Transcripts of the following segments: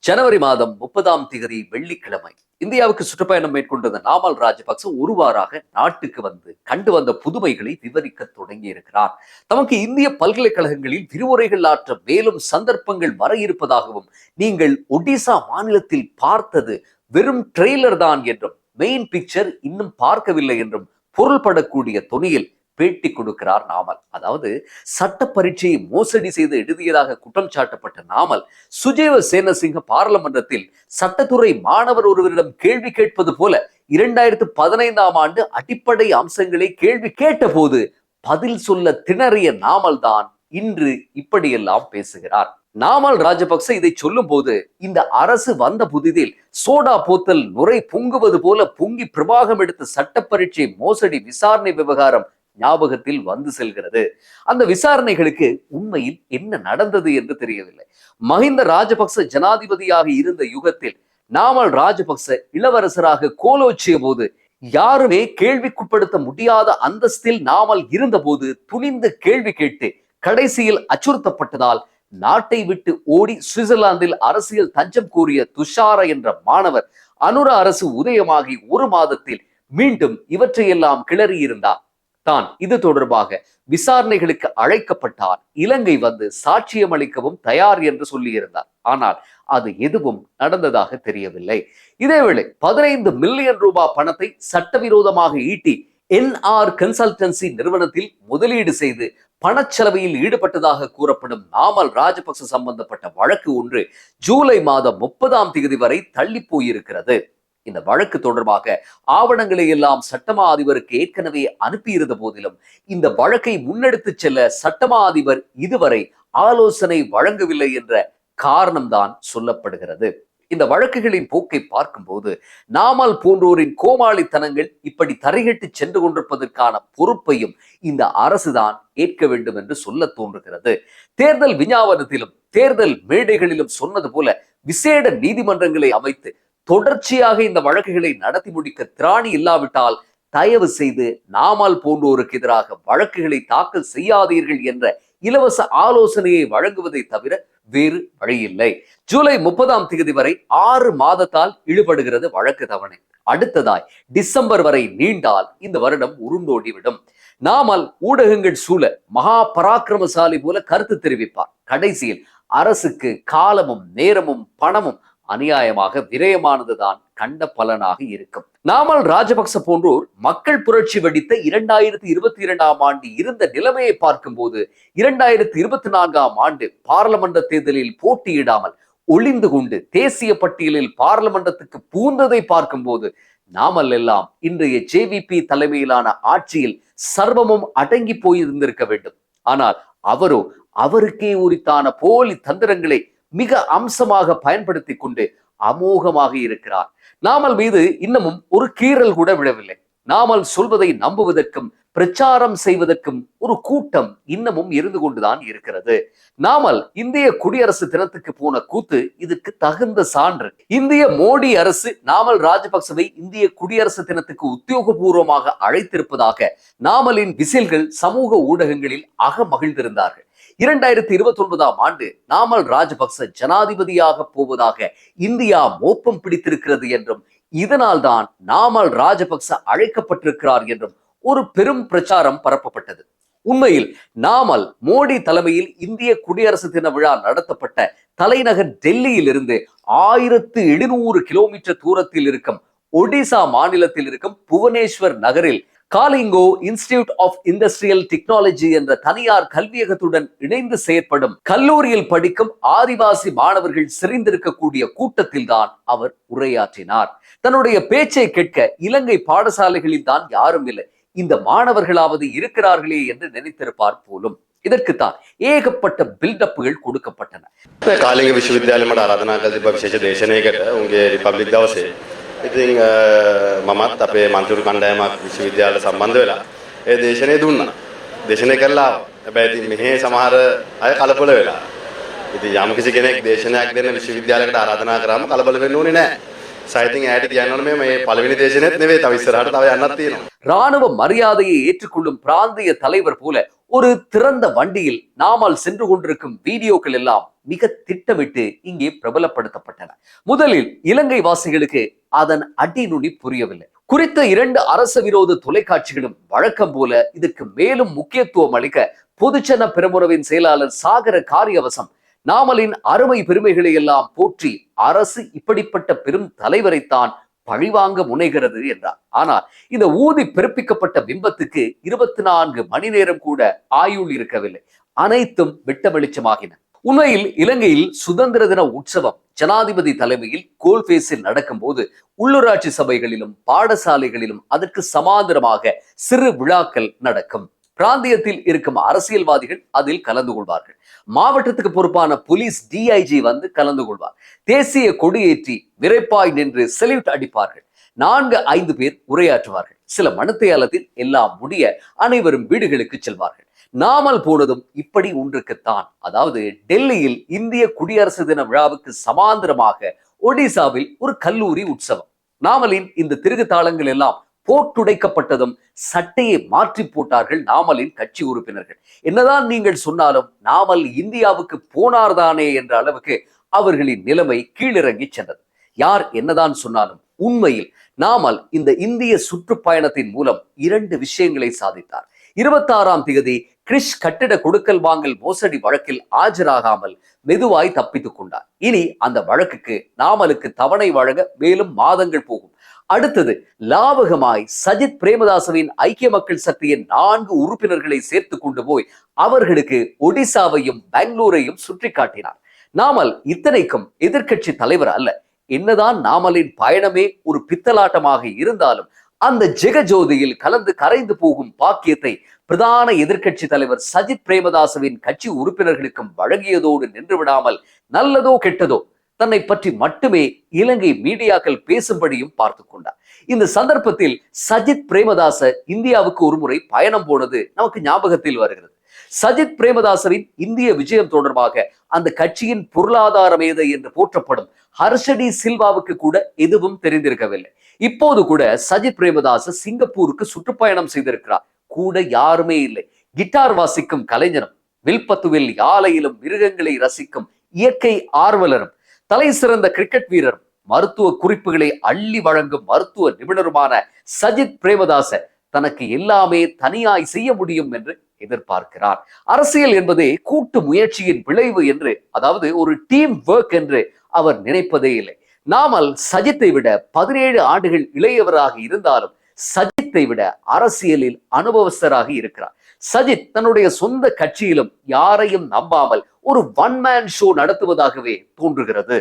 ஜனவரி மாதம் 30 வெள்ளிக்கிழமை இந்தியாவுக்கு சுற்றுப்பயணம் மேற்கொண்ட நாமல் ராஜபக்ச ஒருவாறாக நாட்டுக்கு வந்து கண்டு வந்த புதுமைகளை விவரிக்க தொடங்கி இருக்கிறார். தமக்கு இந்திய பல்கலைக்கழகங்களில் விரிவுரைகள் ஆற்ற மேலும் சந்தர்ப்பங்கள் வர இருப்பதாகவும், நீங்கள் ஒடிசா மாநிலத்தில் பார்த்தது வெறும் ட்ரெய்லர் தான் என்றும், மெயின் பிக்சர் இன்னும் பார்க்கவில்லை என்றும் பொருள்படக்கூடிய தொனியில் பேட்டி கொடுக்கிறார் நாமல். அதாவது சட்ட பரீட்சையை மோசடி செய்து எழுதியதாக குற்றம் சாட்டப்பட்ட நாமல் சுஜேவ சேனசிங்க பாராளுமன்றத்தில் சட்டத்துறை மாணவர் ஒருவரிடம் கேள்வி கேட்பது போல 2015 ஆண்டு அடிப்படை அம்சங்களை கேள்வி கேட்ட போது பதில் சொல்ல திணறிய நாமல் தான் இன்று இப்படியெல்லாம் பேசுகிறார். நாமல் ராஜபக்ச இதை சொல்லும் போது, இந்த அரசு வந்த புதிதில் சோடா போத்தல் நுரை பொங்குவது போல பொங்கி பிரபாகம் எடுத்த சட்ட பரீட்சை மோசடி விசாரணை விவகாரம் ஞாபகத்தில் வந்து செல்கிறது. அந்த விசாரணைகளுக்கு உண்மையில் என்ன நடந்தது என்று தெரியவில்லை. மஹிந்த ராஜபக்ச ஜனாதிபதியாக இருந்த யுகத்தில் நாமல் ராஜபக்ச இளவரசராக கோலோச்சிய போது யாருமே கேள்விக்குட்படுத்த முடியாத அந்தஸ்தில் நாமல் இருந்த போது துணிந்து கேள்வி கேட்டு கடைசியில் அச்சுறுத்தப்பட்டதால் நாட்டை விட்டு ஓடி சுவிட்சர்லாந்தில் அரசியல் தஞ்சம் கோரிய துஷார என்ற மாணவர் அனுர அரசு உதயமாகி ஒரு மாதத்தில் மீண்டும் இவற்றையெல்லாம் கிளறியிருந்தார். தான் இது தொடர்பாக விசாரணைகளுக்கு அழைக்கப்பட்டார், இலங்கை வந்து சாட்சியம் அளிக்கவும் தயார் என்று சொல்லியிருந்தார். ஆனால் அது எதுவும் நடந்ததாக தெரியவில்லை. இதேவேளை 15 மில்லியன் ரூபாய் பணத்தை சட்டவிரோதமாக ஈட்டி NR கன்சல்டன்சி நிறுவனத்தில் முதலீடு செய்து பணச்செலவையில் ஈடுபட்டதாக கூறப்படும் நாமல் ராஜபக்ச சம்பந்தப்பட்ட வழக்கு ஒன்று ஜூலை மாதம் 30 வரை தள்ளி போயிருக்கிறது. இந்த வழக்கு தொடர்பாக ஆவணங்களை எல்லாம் சட்டமா அதிபருக்கு ஏற்கனவே அனுப்பியிருந்த போதிலும் இந்த வழக்கை முன்னெடுத்து செல்ல சட்டமா அதிபர் இதுவரை ஆலோசனை வழங்கவில்லை என்ற காரணம்தான் சொல்லப்படுகிறது. இந்த வழக்குகளின் போக்கை பார்க்கும்போது நாமல் போன்றோரின் கோமாளித்தனங்கள் இப்படி தரையிட்டு சென்று கொண்டிருப்பதற்கான பொறுப்பையும் இந்த அரசுதான் ஏற்க வேண்டும் என்று சொல்ல தோன்றுகிறது. தேர்தல் விஞ்ஞாபனத்திலும் தேர்தல் மேடைகளிலும் சொன்னது போல விசேட நீதிமன்றங்களை அமைத்து தொடர்ச்சியாக இந்த வழக்குகளை நடத்தி முடிக்க திராணி இல்லாவிட்டால் தயவு செய்து நாமல் போன்றோருக்கு எதிராக வழக்குகளை தாக்கல் செய்யாதீர்கள் என்ற இலவச ஆலோசனையை வழங்குவதை தவிர வேறு வழியில்லை. ஜூலை 30 வரை 6 மாதத்தால் இழுபடுகிறது வழக்கு தவணை. அடுத்ததாய் டிசம்பர் வரை நீண்டால் இந்த வருடம் உருண்டோடிவிடும். நாமல் ஊடகங்கள் சூழ மகா பராக்கிரமசாலி போல கருத்து தெரிவிப்பார். கடைசியில் அரசுக்கு காலமும் நேரமும் பணமும் அநியாயமாக விரயமானதுதான் கண்ட பலனாக இருக்கும். நாமல் ராஜபக்ச போன்றோர் மக்கள் புரட்சி வெடித்த 2022 ஆண்டு இருந்த நிலைமையை பார்க்கும் போது 2024 ஆண்டு பாராளுமன்ற தேர்தலில் போட்டியிடாமல் ஒளிந்து கொண்டு தேசிய பட்டியலில் பாராளுமன்றத்துக்கு பூந்ததை பார்க்கும் போது நாமல் எல்லாம் இன்றைய JVP தலைமையிலான ஆட்சியில் சர்வமும் அடங்கி போயிருந்திருக்க வேண்டும். ஆனால் அவரோ அவருக்கே உரித்தான போலி தந்திரங்களை மிக அம்சமாக பயன்படுத்தி கொண்டு அமோகமாக இருக்கிறார். நாமல் மீது இன்னமும் ஒரு கீறல் கூட விழவில்லை. நாமல் சொல்வதை நம்புவதற்கும் பிரச்சாரம் செய்வதற்கும் ஒரு கூட்டம் இன்னமும் இருந்து கொண்டுதான் இருக்கிறது. நாமல் இந்திய குடியரசு தினத்துக்கு போன கூத்து இதுக்கு தகுந்த சான்று. இந்திய மோடி அரசு நாமல் ராஜபக்சவை இந்திய குடியரசு தினத்துக்கு உத்தியோகபூர்வமாக அழைத்திருப்பதாக நாமலின் விசில்கள் சமூக ஊடகங்களில் மகிழ்ந்திருந்தார்கள். 2029 ஆண்டு நாமல் ராஜபக்ச ஜனாதிபதியாக போவதாக இந்தியா மோப்பம் பிடித்திருக்கிறது என்றும், இதனால் தான் நாமல் ராஜபக்ச அழைக்கப்பட்டிருக்கிறார் என்றும் ஒரு பெரும் பிரச்சாரம் பரப்பப்பட்டது. உண்மையில் நாமல் மோடி தலைமையில் இந்திய குடியரசு தின விழா நடத்தப்பட்ட தலைநகர் டெல்லியில் இருந்து 1700 கிலோமீட்டர் தூரத்தில் இருக்கும் ஒடிசா மாநிலத்தில் இருக்கும் புவனேஸ்வர் நகரில் காலிங்கோ இன்ஸ்டிடியூட் ஆஃப் இண்டஸ்ட்ரியல் டெக்னாலஜி என்ற தனியார் கல்வியகத்துடன் இணைந்து செயற்படும் கல்லூரியில் படிக்கும் ஆதிவாசி மாணவர்கள் செறிந்திருக்கக்கூடிய கூட்டத்தில் தான் அவர் உரையாற்றினார். தன்னுடைய பேச்சை கேட்க இலங்கை பாடசாலைகளில் தான் யாரும் இல்லை, இந்த மாணவர்களாவது இருக்கிறார்களே என்று நினைத்திருப்பார் போலும். இதற்குத்தான் ஏகப்பட்ட பில்டப்புகள் கொடுக்கப்பட்டன. කාලිංග විශ්වවිද්‍යාලයට ආරාධනා කළ තිබ්බ විශේෂ දේශනයකට උන්ගේ රිපබ්ලික් දවසේ ඉතින් මමත් අපේ මන්ත්‍රී කණ්ඩායමක් විශ්වවිද්‍යාලයට සම්බන්ධ වෙලා ඒ දේශනය දුන්නා. දේශනය කළා. හැබැයි ඉතින් මෙහි සමහර අය කලබල වෙලා. ඉතින් යම් කිසි කෙනෙක් දේශනයක් දෙන්න විශ්වවිද්‍යාලයකට ආරාධනා කරාම කලබල වෙන්න ඕනේ නැහැ. සයිතින් ඇයට කියන්න ඕනේ මේ පළවෙනි දේශනෙත් නෙවෙයි, තව ඉස්සරහට තව යන්නත් තියෙනවා. ராணுவ மரியாதையை ஏற்றுக்கொள்ளும் பிராந்திய தலைவர் போல ஒரு திறந்த வண்டியில் நாமல் சென்று கொண்டிருக்கும் வீடியோக்கள் எல்லாம் மிக திட்டமிட்டு இங்கே பிரபலப்படுத்தப்பட்டன. முதலில் இலங்கை வாசிகளுக்கு அதன் அடிநுனி புரியவில்லை. குறித்த 2 அரச விரோத தொலைக்காட்சிகளும் வழக்கம் போல இதற்கு மேலும் முக்கியத்துவம் அளிக்க பொதுஜன பெரமுனவின் செயலாளர் சாகர காரியவசம் நாமலின் அருமை பெருமைகளை எல்லாம் போற்றி அரசு இப்படிப்பட்ட பெரும் தலைவரைத்தான் பழிவாங்க முனைகிறது என்றார். ஆனால் இந்த ஊதி பிறப்பிக்கப்பட்ட பிம்பத்துக்கு 24 மணி நேரம் கூட ஆயுள் இருக்கவில்லை. அனைத்தும் வெட்ட வெளிச்சமாகின. உண்மையில் இலங்கையில் சுதந்திர தின உற்சவம் ஜனாதிபதி தலைமையில் கோல்பேஸில் நடக்கும் போது உள்ளூராட்சி சபைகளிலும் பாடசாலைகளிலும் அதற்கு சமாந்தரமாக சிறு விழாக்கள் நடக்கும். பிராந்தியத்தில் இருக்கும் அரசியல்வாதிகள் அதில் கலந்து கொள்வார்கள். மாவட்டத்துக்கு பொறுப்பான போலீஸ் டிஐஜி வந்து கலந்து கொள்வார். தேசிய கொடியேற்றி விரைப்பாய் நின்று செல்யூட் அடிப்பார்கள். 4-5 பேர் உரையாற்றுவார்கள். சில மணித்தியாலத்தில் எல்லாம் முடிய அனைவரும் வீடுகளுக்கு செல்வார்கள். நாமல் போனதும் இப்படி ஒன்றுக்குத்தான். அதாவது டெல்லியில் இந்திய குடியரசு தின விழாவுக்கு சமாந்தரமாக ஒடிசாவில் ஒரு கல்லூரி உற்சவம். நாமலின் இந்த திருகுதாளங்கள் எல்லாம் போட்டுடைக்கப்பட்டதும் சட்டையை மாற்றி போட்டார்கள் நாமலின் கட்சி உறுப்பினர்கள். என்னதான் நீங்கள் சொன்னாலும் நாமல் இந்தியாவுக்கு போனார்தானே என்ற அளவுக்கு அவர்களின் நிலைமை கீழிறங்கி சென்றது. யார் என்னதான் சொன்னாலும் உண்மையில் நாமல் இந்த இந்திய சுற்றுப்பயணத்தின் மூலம் 2 விஷயங்களை சாதித்தார். 26ஆம் தேதி கிரிஷ் கட்டிட கொடுக்கல் வாங்கல் மோசடி வழக்கில் ஆஜராகாமல் மெதுவாய் தப்பித்துக் கொண்டார். இனி அந்த வழக்குக்கு நாமலுக்கு தவணை வழங்க மேலும் மாதங்கள் போகும். அடுத்தது லாபகமாய் சஜித் பிரேமதாசவின் ஐக்கிய மக்கள் சக்தியின் 4 உறுப்பினர்களை சேர்த்து கொண்டு போய் அவர்களுக்கு ஒடிசாவையும் பெங்களூரையும் சுற்றி காட்டினார். நாமல் இத்தனைக்கும் எதிர்க்கட்சி தலைவர் அல்ல. என்னதான் நாமலின் பயணமே ஒரு பித்தலாட்டமாக இருந்தாலும் அந்த ஜெகஜோதியில் கலந்து கரைந்து போகும் பாக்கியத்தை பிரதான எதிர்க்கட்சி தலைவர் சஜித் பிரேமதாசவின் கட்சி உறுப்பினர்களுக்கும் வழங்கியதோடு நின்று விடாமல் நல்லதோ கெட்டதோ தன்னை பற்றி மட்டுமே இலங்கை மீடியாக்கள் பேசும்படியும் பார்த்து கொண்டார். இந்த சந்தர்ப்பத்தில் சஜித் பிரேமதாச இந்தியாவுக்கு ஒருமுறை பயணம் போனது நமக்கு ஞாபகத்தில் வருகிறது. சஜித் பிரேமதாசவின் இந்திய விஜயம் தொடர்பாக அந்த கட்சியின் பொருளாதார மேதை என்று போற்றப்படும் ஹர்ஷடி சில்வாவுக்கு கூட எதுவும் தெரிந்திருக்கவில்லை. இப்போது கூட சஜித் பிரேமதாச சிங்கப்பூருக்கு சுற்றுப்பயணம் செய்திருக்கிறார். கூட யாருமே இல்லை. கிட்டார் வாசிக்கும் கலைஞரும் வில்பத்துவில் யாலையிலும் மிருகங்களை ரசிக்கும் இயற்கை ஆர்வலரும் தலை சிறந்த கிரிக்கெட் வீரரும் மருத்துவ குறிப்புகளை அள்ளி வழங்கும் மருத்துவ நிபுணருமான சஜித் பிரேமதாச தனக்கு எல்லாமே தனியாய் செய்ய முடியும் என்று எதிர்பார்க்கிறார். அரசியல் என்பதே கூட்டு முயற்சியின் விளைவு என்று, அதாவது ஒரு டீம் ஒர்க் என்று அவர் நினைப்பதே இல்லை. நாமல் சஜித்தை விட 17 ஆண்டுகள் இளையவராக இருந்தாலும் சஜித்தை விட அரசியலில் அனுபவஸ்தராக இருக்கிறார். சஜித் தன்னுடைய சொந்த கட்சியிலும் யாரையும் நம்பாமல் ஒரு ஒன் மேன் ஷோ நடத்துவதாகவே தோன்றுகிறது.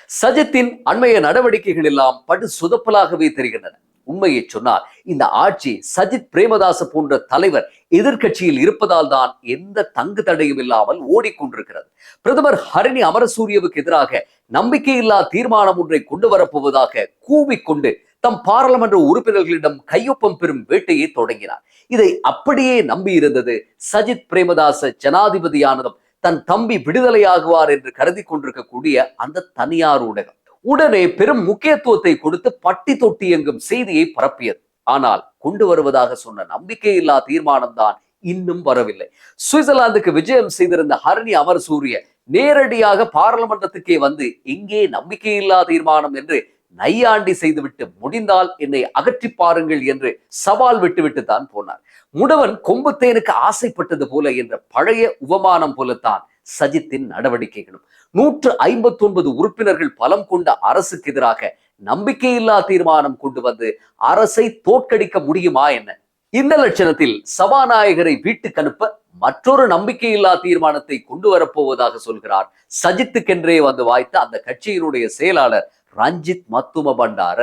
சஜித்தின் அண்மைய நடவடிக்கைகள் எல்லாம் படு சுதப்பலாகவே தெரிகின்றன. உண்மையை சொன்னால் இந்த ஆட்சி சஜித் பிரேமதாச போன்ற தலைவர் எதிர்கட்சியில் இருப்பதால் தான் எந்த தங்கு தடையும் இல்லாமல் ஓடிக்கொண்டிருக்கிறது. பிரதமர் ஹரிணி அமரசூரியவுக்கு எதிராக நம்பிக்கையில்லா தீர்மானம் ஒன்றை கொண்டு வரப்போவதாக கூவிக்கொண்டு தம் பாராளுமன்ற உறுப்பினர்களிடம் கையொப்பம் பெறும் வேட்டையை தொடங்கினார். இதை அப்படியே நம்பி இருந்தது சஜித் பிரேமதாச ஜனாதிபதியானதும் தன் தம்பி விடுதலையாகுவார் என்று கருதி கொண்டிருக்கக்கூடிய அந்த தனியார் ஊடகம் உடனே பெரும் முக்கியத்துவத்தை கொடுத்து பட்டி தொட்டி எங்கும் செய்தியை பரப்பியது. ஆனால் கொண்டு வருவதாக சொன்ன நம்பிக்கையில்லா தீர்மானம் தான் இன்னும் வரவில்லை. சுவிட்சர்லாந்துக்கு விஜயம் செய்திருந்த ஹரிணி அமரசூரிய நேரடியாக பாராளுமன்றத்துக்கே வந்து எங்கே நம்பிக்கையில்லா தீர்மானம் என்று நையாண்டி செய்துவிட்டு முடிந்தால் என்னை அகற்றி பாருங்கள் என்று சவால் விட்டுவிட்டு தான் போனார். முடவன் கொம்புத்தேனுக்கு ஆசைப்பட்டது போல என்ற பழைய உபமானம் போலத்தான் சஜித்தின் நடவடிக்கைகளும். 159 உறுப்பினர்கள் பலம் கொண்ட அரசுக்கு எதிராக நம்பிக்கையில்லா தீர்மானம் கொண்டு வந்து அரசை தோற்கடிக்க முடியுமா என்ன? இந்த லட்சணத்தில் சபாநாயகரை வீட்டுக்கு அனுப்ப மற்றொரு நம்பிக்கையில்லா தீர்மானத்தை கொண்டு வரப்போவதாக சொல்கிறார் சஜித்துக்கென்றே வந்து வாய்த்த அந்த கட்சியினுடைய செயலாளர் ரஞ்சித் மத்தும பண்டார.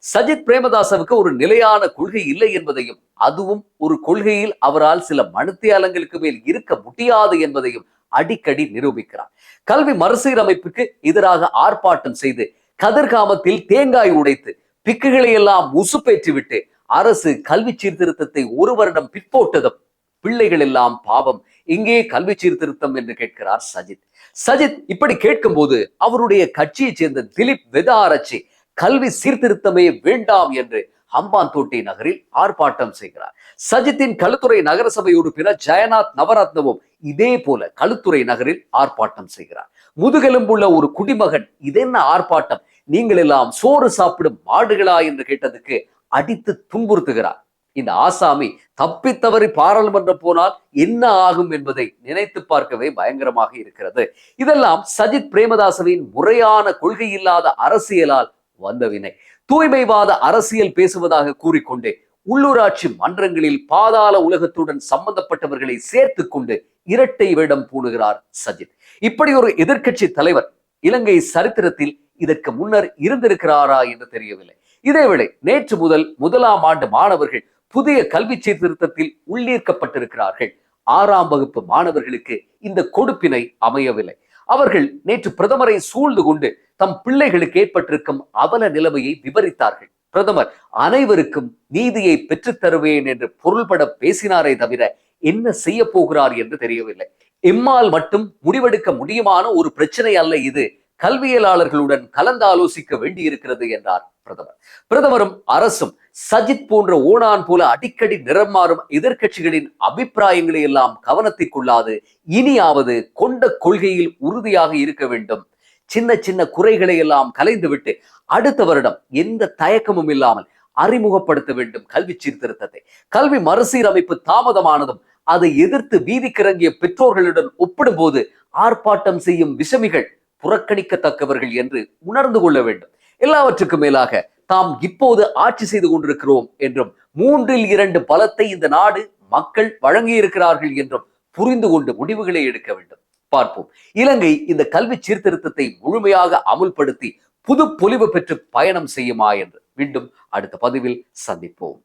சஜித் பிரேமதாசவுக்கு ஒரு நிலையான கொள்கை இல்லை என்பதையும், அதுவும் ஒரு கொள்கையில் அவரால் சில மணித்தியாலங்களுக்கு மேல் இருக்க முடியாது என்பதையும் அடிக்கடி நிரூபிக்கிறார். கல்வி மறுசீரமைப்புக்கு எதிராக ஆர்ப்பாட்டம் செய்து கதிர்காமத்தில் தேங்காய் உடைத்து பிக்குகளை எல்லாம் உசுப்பேற்றிவிட்டு அரசு கல்வி சீர்திருத்தத்தை 1 வருடம் பிற்போட்டதும் பிள்ளைகள் எல்லாம் பாவம், எங்கே கல்வி சீர்திருத்தம் என்று கேட்கிறார் சஜித். சஜித் இப்படி கேட்கும் போது அவருடைய கட்சியைச் சேர்ந்த திலீப் வெதாரச்சி கல்வி சீர்திருத்தமே வேண்டாம் என்று ஹம்பாந்தோட்டை நகரில் ஆர்ப்பாட்டம் செய்கிறார். சஜித்தின் களுத்துறை நகரசபை உறுப்பினர் ஜெயநாத் நவரத்னவும் இதே போல களுத்துறை நகரில் ஆர்ப்பாட்டம் செய்கிறார். முதுகெலும்புள்ள ஒரு குடிமகன் இதென்ன ஆர்ப்பாட்டம், நீங்கள் எல்லாம் சோறு சாப்பிடும் மாடுகளா என்று கேட்டதுக்கு அடித்து துன்புறுத்துகிறார். இந்த ஆசாமி தப்பித்தவறி பாராளுமன்றம் போனால் என்ன ஆகும் என்பதை நினைத்து பார்க்கவே பயங்கரமாக இருக்கிறது. இதெல்லாம் சஜித் பிரேமதாசவின் முறையான கொள்கை இல்லாத அரசியலால் வந்த வினை. தூய்மைவாத அரசியல் பேசுவதாக கூறிக்கொண்டே உள்ளூராட்சி மன்றங்களில் பாதாள உலகத்துடன் சம்பந்தப்பட்டவர்களை சேர்த்து கொண்டு இரட்டை வேடம் பூணுகிறார் சஜித். இப்படி ஒரு எதிர்க்கட்சி தலைவர் இலங்கை சரித்திரத்தில் இதற்கு முன்னர் இருந்திருக்கிறாரா என்று தெரியவில்லை. இதேவேளை நேற்று முதல் 1ஆம் ஆண்டு மாணவர்கள் புதிய கல்வி சீர்திருத்தத்தில் உள்ளீர்க்கப்பட்டிருக்கிறார்கள். 6ஆம் வகுப்பு மாணவர்களுக்கு இந்த கொடுப்பினை அமையவில்லை. அவர்கள் நேற்று பிரதமரை சூழ்ந்து கொண்டு தம் பிள்ளைகளுக்கு ஏற்பட்டிருக்கும் அவல நிலைமையை விவரித்தார்கள். பிரதமர் அனைவருக்கும் நீதியை பெற்றுத் தருவேன் என்று பொருள்பட பேசினாரே தவிர என்ன செய்ய போகிறார் என்று தெரியவில்லை. எம்மால் மட்டும் முடிவெடுக்க முடியுமான ஒரு பிரச்சனை அல்ல இது, கல்வியலாளர்களுடன் கலந்தாலோசிக்க வேண்டியிருக்கிறது என்றார் பிரதமர். பிரதமரும் அரசும் சஜித் போன்ற ஓணான் போல அடிக்கடி நிறம் மாறும் எதிர்க்கட்சிகளின் அபிப்பிராயங்களை எல்லாம் கவனத்தில் கொள்ளாது இனியாவது கொண்ட கொள்கையில் உறுதியாக இருக்க வேண்டும். சின்ன சின்ன குறைகளை எல்லாம் கலைந்துவிட்டு அடுத்த வருடம் எந்த தயக்கமும் இல்லாமல் அறிமுகப்படுத்த வேண்டும் கல்வி சீர்திருத்தத்தை. கல்வி மறுசீரமைப்பு தாமதமானதும் அதை எதிர்த்து வீதிக்கிறங்கிய பெற்றோர்களுடன் ஒப்பிடும்போது ஆர்ப்பாட்டம் செய்யும் விஷமிகள் புறக்கணிக்கத்தக்கவர்கள் என்று உணர்ந்து கொள்ள வேண்டும். எல்லாவற்றுக்கும் மேலாக தாம் இப்போது ஆட்சி செய்து கொண்டிருக்கிறோம் என்றும் 2/3 பலத்தை இந்த நாடு மக்கள் வழங்கியிருக்கிறார்கள் என்றும் புரிந்து கொண்டு முடிவுகளை எடுக்க வேண்டும். பார்ப்போம், இலங்கை இந்த கல்வி சீர்திருத்தத்தை முழுமையாக அமுல்படுத்தி புது பொலிவு பெற்று பயணம் செய்யுமா என்று. மீண்டும் அடுத்த பதிவில் சந்திப்போம்.